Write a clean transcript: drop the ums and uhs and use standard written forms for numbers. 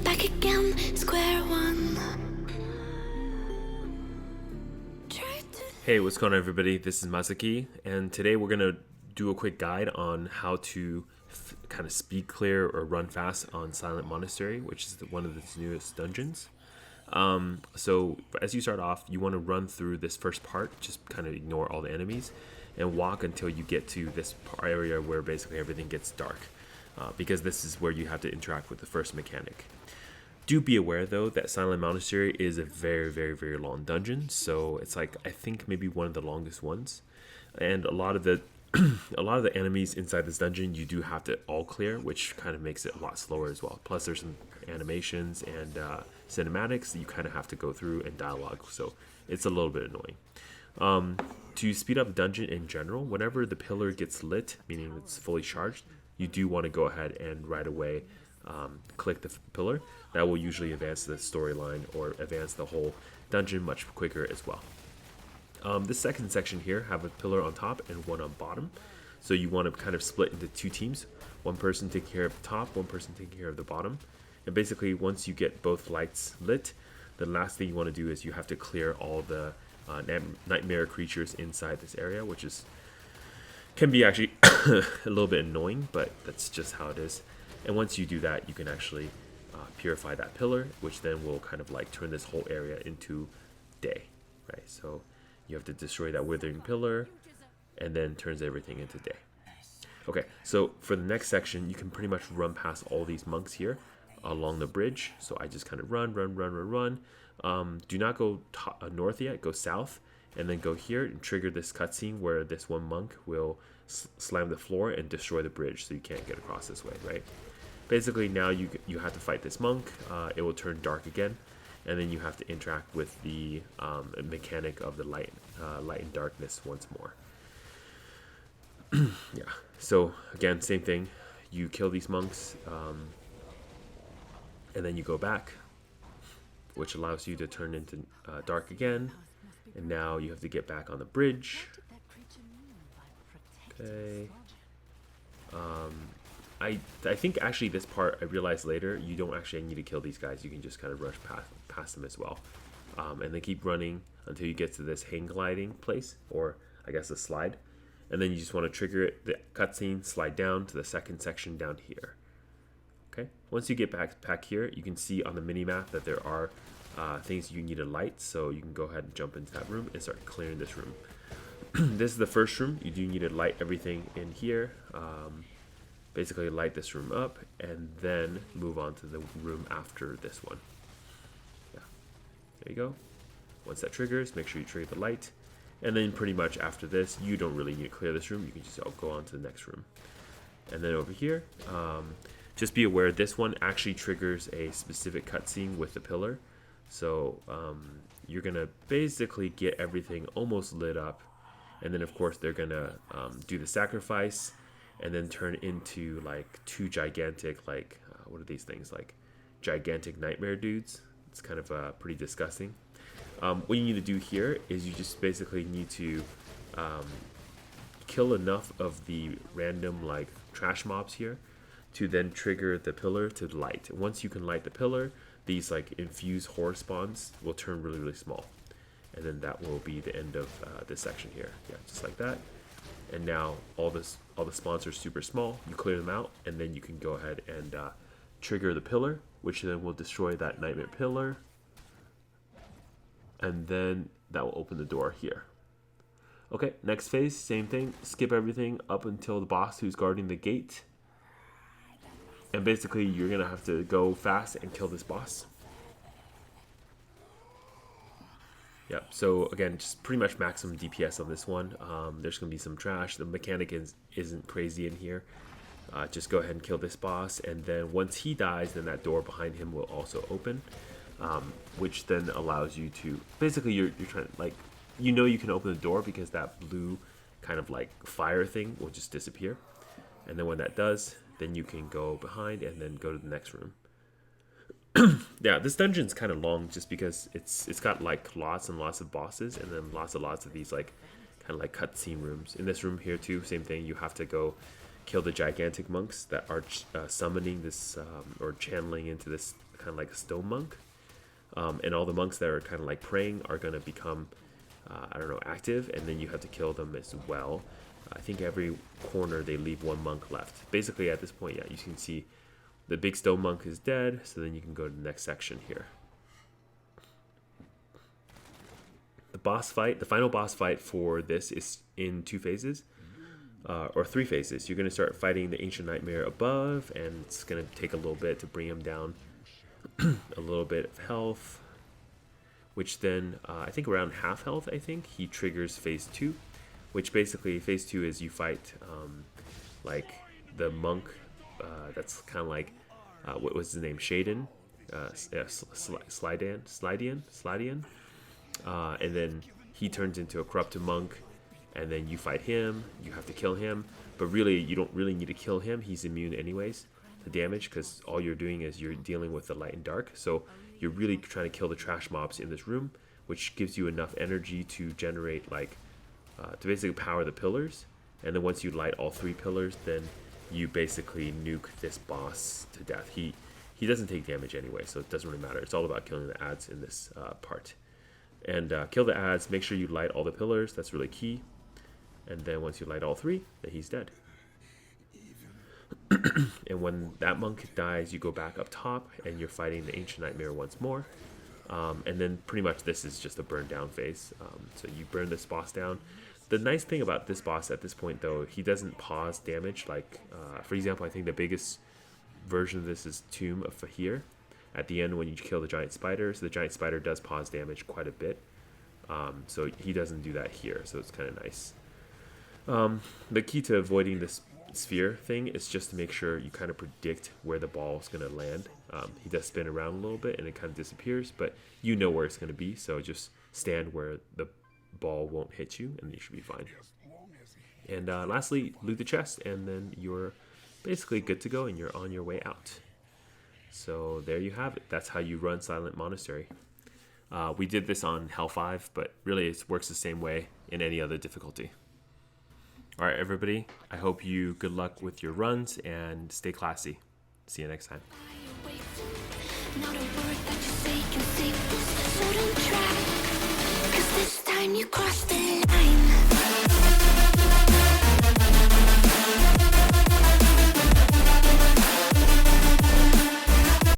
back again, square one. Hey, what's going on everybody? This is Masaki, and today we're going to do a quick guide on how to kind of speed clear or run fast on Silent Monastery, which is one of the newest dungeons. So as you start off, you want to run through this first part, just kind of ignore all the enemies, and walk until you get to this area where basically everything gets dark, because this is where you have to interact with the first mechanic. Do be aware though that Silent Monastery is a very, very, very long dungeon, so it's like I think maybe one of the longest ones, and a lot of the enemies inside this dungeon you do have to all clear, which kind of makes it a lot slower as well. Plus there's some animations and cinematics that you kind of have to go through, and dialogue, so it's a little bit annoying. To speed up the dungeon in general, whenever the pillar gets lit, meaning it's fully charged, you do want to go ahead and right away click the pillar. That will usually advance the storyline or advance the whole dungeon much quicker as well. This second section here have a pillar on top and one on bottom, so you want to kind of split into two teams, one person taking care of the top, one person taking care of the bottom. And basically once you get both lights lit, the last thing you want to do is you have to clear all the nightmare creatures inside this area, which can be actually a little bit annoying, but that's just how it is. And once you do that, you can actually purify that pillar, which then will kind of like turn this whole area into day, right? So you have to destroy that withering pillar, and then turns everything into day. Okay, so for the next section, you can pretty much run past all these monks here along the bridge. So I just kind of run. Do not go north yet, go south, and then go here and trigger this cutscene where this one monk will slam the floor and destroy the bridge, so you can't get across this way, right? Basically now you have to fight this monk. It will turn dark again, and then you have to interact with the mechanic of the light and darkness once more. Yeah, so again, same thing. You kill these monks, and then you go back, which allows you to turn into dark again, and now you have to get back on the bridge. Okay. I think actually this part I realized later, you don't actually need to kill these guys. You can just kind of rush past them as well, and then keep running until you get to this hang gliding place, or I guess a slide, and then you just want to trigger it, the cutscene, slide down to the second section down here. Okay, once you get back here, you can see on the mini map that there are things you need to light, so you can go ahead and jump into that room and start clearing this room. This is the first room. You do need to light everything in here. Basically light this room up and then move on to the room after this one. Yeah, there you go. Once that triggers, make sure you trigger the light, and then pretty much after this, you don't really need to clear this room. You can just go on to the next room. And then over here, just be aware this one actually triggers a specific cutscene with the pillar. So you're gonna basically get everything almost lit up, and then of course they're gonna do the sacrifice and then turn into like two gigantic, like what are these things, like gigantic nightmare dudes. It's kind of pretty disgusting. What you need to do here is you just basically need to kill enough of the random like trash mobs here to then trigger the pillar to light. Once you can light the pillar, these like infused horror spawns will turn really, really small, and then that will be the end of this section here. Yeah, just like that. And now all the spawns are super small. You clear them out, and then you can go ahead and trigger the pillar, which then will destroy that nightmare pillar, and then that will open the door here. Okay, next phase, same thing. Skip everything up until the boss who's guarding the gate. And basically, you're going to have to go fast and kill this boss. Yep, so again, just pretty much maximum DPS on this one. There's going to be some trash. The mechanic isn't crazy in here. Just go ahead and kill this boss. And then once he dies, then that door behind him will also open. Which then allows you to... Basically, you're trying to, like... You know you can open the door because that blue kind of like fire thing will just disappear. And then when that does, then you can go behind and then go to the next room. Yeah, this dungeon's kind of long just because it's got like lots and lots of bosses, and then lots of these like kind of like cutscene rooms. In this room here too, same thing. You have to go kill the gigantic monks that are summoning this or channeling into this kind kind of like a stone monk. And all the monks that are kind of like praying are going to become, I don't know, active, and then you have to kill them as well. I think every corner they leave one monk left. Basically, at this point, yeah, you can see the big stone monk is dead, so then you can go to the next section here. The boss fight, the final boss fight for this is in 2 phases, or 3 phases. You're going to start fighting the Ancient Nightmare above, and it's going to take a little bit to bring him down a little bit of health, which then, I think around half health, I think, he triggers phase 2, which basically, phase 2 is you fight, like, the monk, that's kind of like, what was his name, Shaden, Slidian, and then he turns into a corrupted monk, and then you fight him, you have to kill him, but really, you don't really need to kill him, he's immune anyways to damage, because all you're doing is you're dealing with the light and dark, so you're really trying to kill the trash mobs in this room, which gives you enough energy to generate, like, to basically power the pillars, and then once you light all 3 pillars, then you basically nuke this boss to death. He doesn't take damage anyway, so it doesn't really matter. It's all about killing the ads in this part. And kill the ads, make sure you light all the pillars, that's really key. And then once you light all 3, then he's dead. And when that monk dies, you go back up top, and you're fighting the Ancient Nightmare once more. And then pretty much this is just a burn down phase. So you burn this boss down. The nice thing about this boss at this point, though, he doesn't pause damage. Like, for example, I think the biggest version of this is Tomb of Fahir. At the end, when you kill the giant spider, so the giant spider does pause damage quite a bit. So he doesn't do that here, so it's kind of nice. The key to avoiding this sphere thing is just to make sure you kind of predict where the ball is going to land. He does spin around a little bit and it kind of disappears, but you know where it's going to be, so just stand where the ball won't hit you and you should be fine. And lastly, loot the chest, and then you're basically good to go and you're on your way out. So there you have it. That's how you run Silent Monastery. We did this on Hell 5, but really it works the same way in any other difficulty. All right, everybody, I hope you good luck with your runs and stay classy. See you next time. Not a word that you